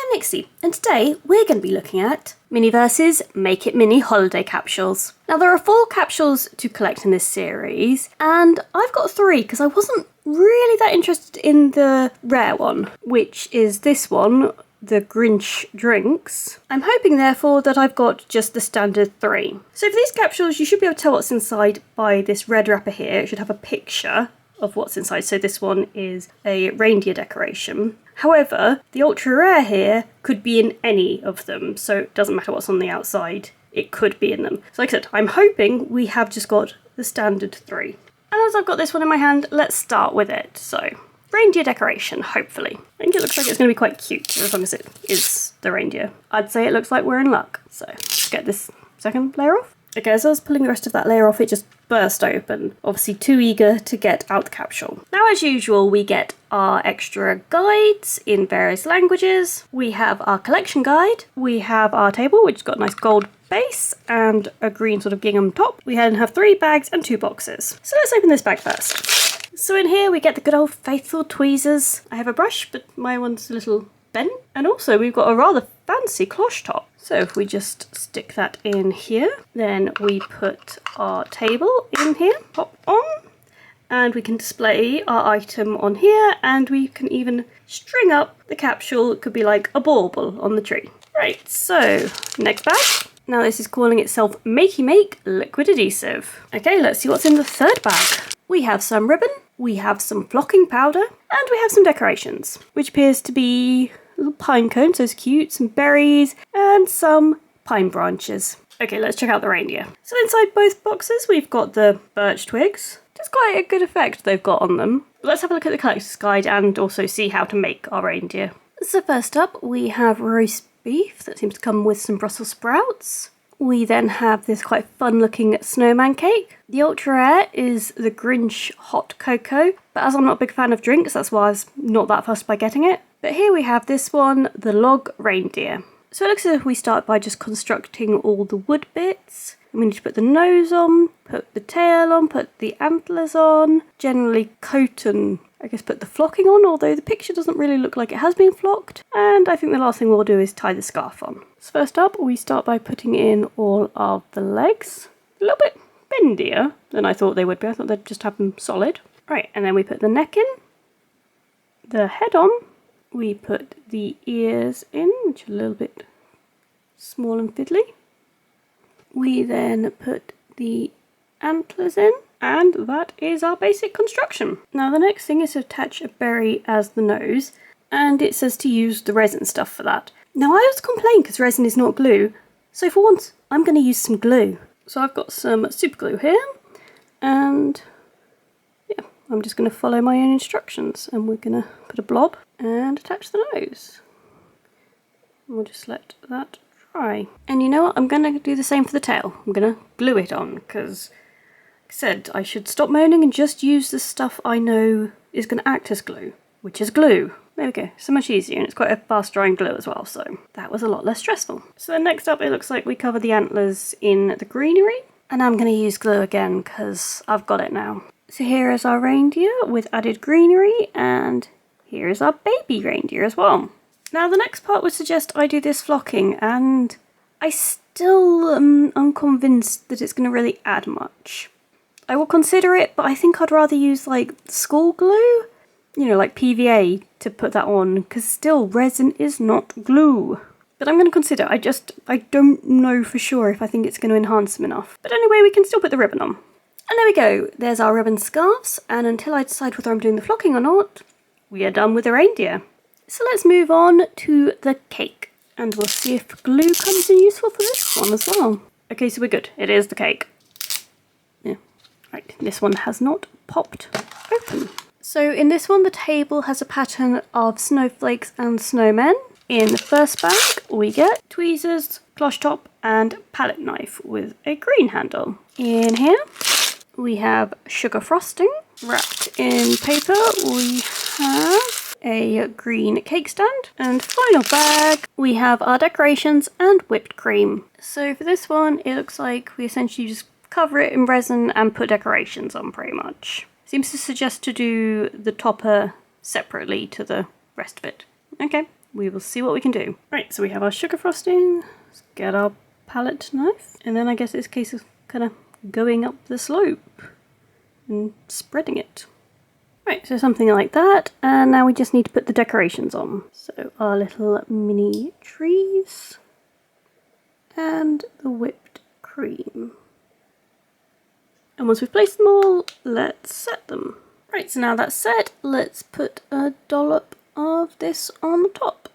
I'm Nixie, and today we're going to be looking at Miniverse's Make It Mini holiday capsules. Now there are 4 capsules to collect in this series, and I've got 3 because I wasn't really that interested in the rare one, which is this one, the Grinch Drinks. I'm hoping therefore that I've got just the standard 3. So for these capsules you should be able to tell what's inside by this red wrapper here. It should have a picture of what's inside. So this one is a reindeer decoration. However, the ultra rare here could be in any of them, so it doesn't matter what's on the outside, it could be in them. So like I said, I'm hoping we have just got the standard 3. And as I've got this one in my hand, let's start with it. So, reindeer decoration, hopefully. I think it looks like it's going to be quite cute, as long as it is the reindeer. I'd say it looks like we're in luck. So, let's get this second layer off. Okay, as I was pulling the rest of that layer off, it just burst open. Obviously too eager to get out the capsule. Now, as usual, we get our extra guides in various languages. We have our collection guide. We have our table, which has got a nice gold base and a green sort of gingham top. We then have 3 bags and 2 boxes. So let's open this bag first. So in here we get the good old faithful tweezers. I have a brush, but my one's a little bent. And also we've got a rather fancy cloche top. So if we just stick that in here, then we put our table in here, pop on, and we can display our item on here, and we can even string up the capsule. It could be like a bauble on the tree. Right, so next bag. Now this is calling itself Makey Make Liquid Adhesive. Okay, let's see what's in the third bag. We have some ribbon, we have some flocking powder, and we have some decorations, which appears to be little pine cones, those cute, some berries, and some pine branches. Okay, let's check out the reindeer. So inside both boxes we've got the birch twigs. It's quite a good effect they've got on them. But let's have a look at the collector's guide and also see how to make our reindeer. So first up we have roast beef that seems to come with some Brussels sprouts. We then have this quite fun looking snowman cake. The ultra rare is the Grinch hot cocoa, but as I'm not a big fan of drinks, that's why I was not that fussed by getting it. But here we have this one, the log reindeer. So it looks as if we start by just constructing all the wood bits. We need to put the nose on, put the tail on, put the antlers on, generally coat and I guess put the flocking on, although the picture doesn't really look like it has been flocked. And I think the last thing we'll do is tie the scarf on. So first up, we start by putting in all of the legs. A little bit bendier than I thought they would be. I thought they'd just have them solid. Right, and then we put the neck in, the head on. We put the ears in, which are a little bit small and fiddly. We then put the antlers in, and that is our basic construction. Now the next thing is to attach a berry as the nose, and it says to use the resin stuff for that. Now I always complain because resin is not glue, so for once I'm going to use some glue. So I've got some super glue here, and yeah, I'm just going to follow my own instructions, and we're going to put a blob and attach the nose. And we'll just let that dry. And you know what? I'm going to do the same for the tail. I'm going to glue it on because, like I said, I should stop moaning and just use the stuff I know is going to act as glue, which is glue. There we go. So much easier, and it's quite a fast drying glue as well, so that was a lot less stressful. So then next up, it looks like we cover the antlers in the greenery, and I'm going to use glue again because I've got it now. So here is our reindeer with added greenery, and here is our baby reindeer as well. Now the next part would suggest I do this flocking, and I still am unconvinced that it's going to really add much. I will consider it, but I think I'd rather use like school glue, you know, like PVA to put that on, because still resin is not glue. But I'm going to consider. I don't know for sure if I think it's going to enhance them enough. But anyway, we can still put the ribbon on. And there we go. There's our ribbon scarves, and until I decide whether I'm doing the flocking or not, we are done with the reindeer. So let's move on to the cake, and we'll see if glue comes in useful for this one as well. Okay, so we're good. It is the cake. Yeah, right. This one has not popped open. So in this one, the table has a pattern of snowflakes and snowmen. In the first bag, we get tweezers, cloche top, and palette knife with a green handle. In here, we have sugar frosting. Wrapped in paper, we have a green cake stand. And final bag, we have our decorations and whipped cream. So for this one, it looks like we essentially just cover it in resin and put decorations on pretty much. Seems to suggest to do the topper separately to the rest of it. Okay, we will see what we can do. Right, so we have our sugar frosting. Let's get our palette knife. And then I guess it's a case of kind of going up the slope and spreading it. Right, so something like that. And now we just need to put the decorations on. So our little mini trees and the whipped cream. And once we've placed them all, let's set them. Right, so now that's set, let's put a dollop of this on the top.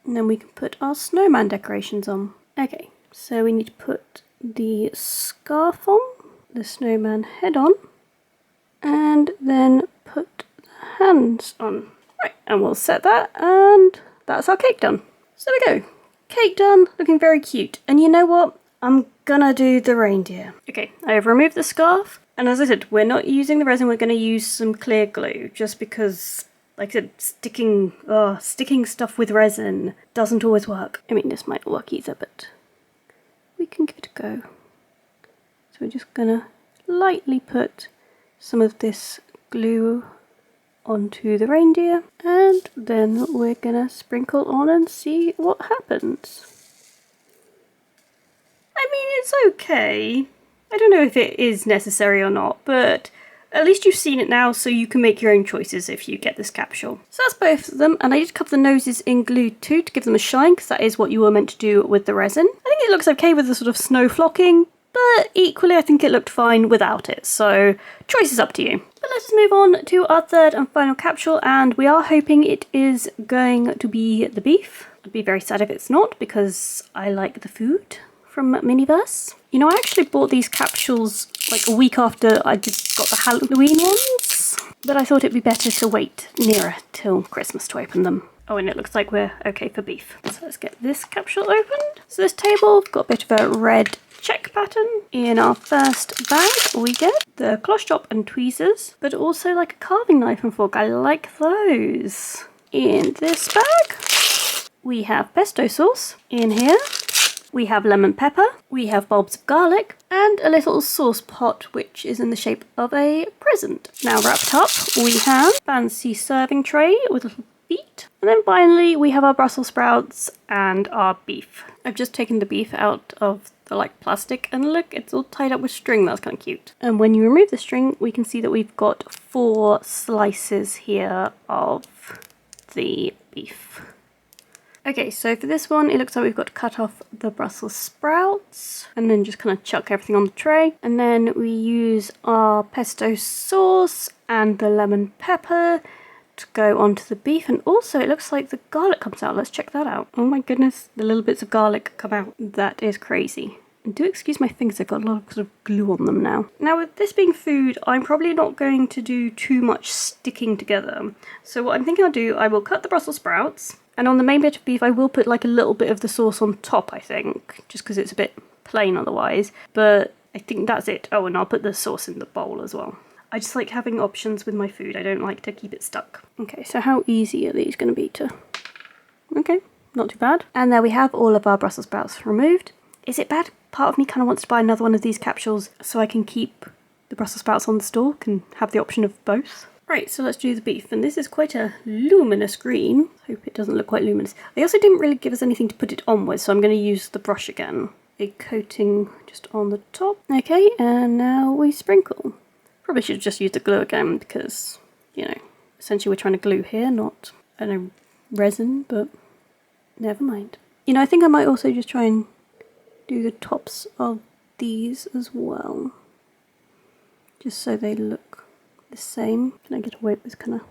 And then we can put our snowman decorations on. Okay, so we need to put the scarf on, the snowman head on, and then put the hands on. Right, and we'll set that, and that's our cake done. So there we go. Cake done, looking very cute. And you know what? I'm gonna do the reindeer. Okay, I've removed the scarf, and as I said, we're not using the resin, we're gonna use some clear glue, just because, like I said, sticking stuff with resin doesn't always work. I mean, this might not work either, but we can give it a go. So we're just gonna lightly put some of this glue onto the reindeer, and then we're gonna sprinkle on and see what happens. I mean, it's okay. I don't know if it is necessary or not, but at least you've seen it now, so you can make your own choices if you get this capsule. So that's both of them, and I did cover the noses in glue too to give them a shine, because that is what you were meant to do with the resin. I think it looks okay with the sort of snow flocking, but equally I think it looked fine without it, so choice is up to you. But let's move on to our third and final capsule, and we are hoping it is going to be the beef. I'd be very sad if it's not, because I like the food from Miniverse. You know, I actually bought these capsules like a week after I just got the Halloween ones, but I thought it'd be better to wait nearer till Christmas to open them. Oh, and it looks like we're okay for beef. So let's get this capsule opened. So this table, we've got a bit of a red check pattern. In our first bag, we get the cloth chop and tweezers, but also like a carving knife and fork. I like those. In this bag, we have pesto sauce. In here, we have lemon pepper, we have bulbs of garlic, and a little sauce pot which is in the shape of a present. Now wrapped up, we have a fancy serving tray with little feet. And then finally we have our Brussels sprouts and our beef. I've just taken the beef out of the plastic, and look, it's all tied up with string. That's kind of cute. And when you remove the string, we can see that we've got 4 slices here of the beef. Okay, so for this one, it looks like we've got to cut off the Brussels sprouts and then just kind of chuck everything on the tray. And then we use our pesto sauce and the lemon pepper to go onto the beef. And also it looks like the garlic comes out. Let's check that out. Oh my goodness, the little bits of garlic come out. That is crazy. And do excuse my fingers, I've got a lot of sort of glue on them now. Now with this being food, I'm probably not going to do too much sticking together. So what I'm thinking I'll do, I will cut the Brussels sprouts. And on the main bit of beef, I will put like a little bit of the sauce on top, I think, just because it's a bit plain otherwise. But I think that's it. Oh, and I'll put the sauce in the bowl as well. I just like having options with my food. I don't like to keep it stuck. Okay, so how easy are these going to be to... Okay, not too bad. And there we have all of our Brussels sprouts removed. Is it bad? Part of me kind of wants to buy another one of these capsules so I can keep the Brussels sprouts on the stalk and have the option of both. Right, so let's do the beef, and this is quite a luminous green. Hope it doesn't look quite luminous. They also didn't really give us anything to put it on with, so I'm going to use the brush again. A coating just on the top. Okay, and now we sprinkle. Probably should have just used the glue again because, you know, essentially we're trying to glue here, not, I don't know, resin, but never mind. You know, I think I might also just try and do the tops of these as well. Just so they look the same. Can I get away with kind of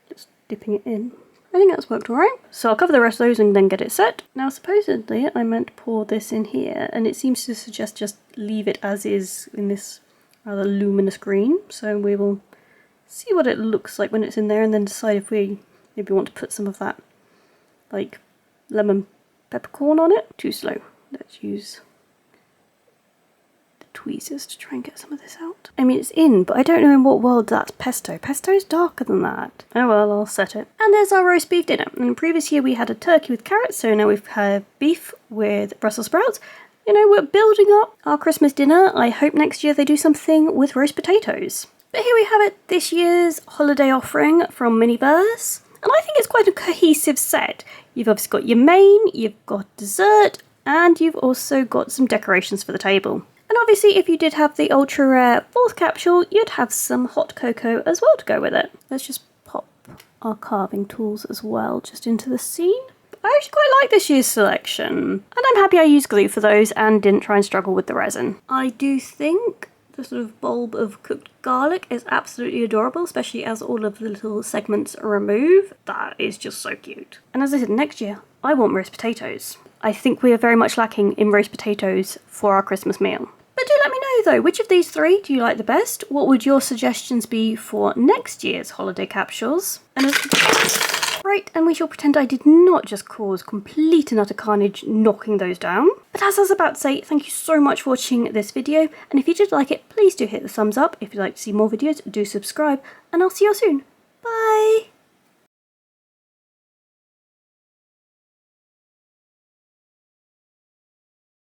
just dipping it in? I think that's worked alright. So I'll cover the rest of those and then get it set. Now supposedly I meant to pour this in here, and it seems to suggest just leave it as is in this rather luminous green. So we will see what it looks like when it's in there and then decide if we maybe want to put some of that like lemon peppercorn on it. Too slow. Let's use tweezers to try and get some of this out. I mean, it's in, but I don't know in what world that's pesto. Pesto's darker than that. Oh well, I'll set it. And there's our roast beef dinner. In the previous year we had a turkey with carrots, so now we've had beef with Brussels sprouts. You know, we're building up our Christmas dinner. I hope next year they do something with roast potatoes. But here we have it, this year's holiday offering from Miniverse. And I think it's quite a cohesive set. You've obviously got your main, you've got dessert, and you've also got some decorations for the table. And obviously if you did have the ultra rare 4th capsule, you'd have some hot cocoa as well to go with it. Let's just pop our carving tools as well just into the scene. I actually quite like this year's selection, and I'm happy I used glue for those and didn't try and struggle with the resin. I do think the sort of bulb of cooked garlic is absolutely adorable, especially as all of the little segments remove. That is just so cute. And as I said, next year, I want roast potatoes. I think we are very much lacking in roast potatoes for our Christmas meal. But do let me know though, which of these 3 do you like the best? What would your suggestions be for next year's holiday capsules? And right, and we shall pretend I did not just cause complete and utter carnage knocking those down. But as I was about to say, thank you so much for watching this video, and if you did like it, please do hit the thumbs up. If you'd like to see more videos, do subscribe, and I'll see you all soon. Bye!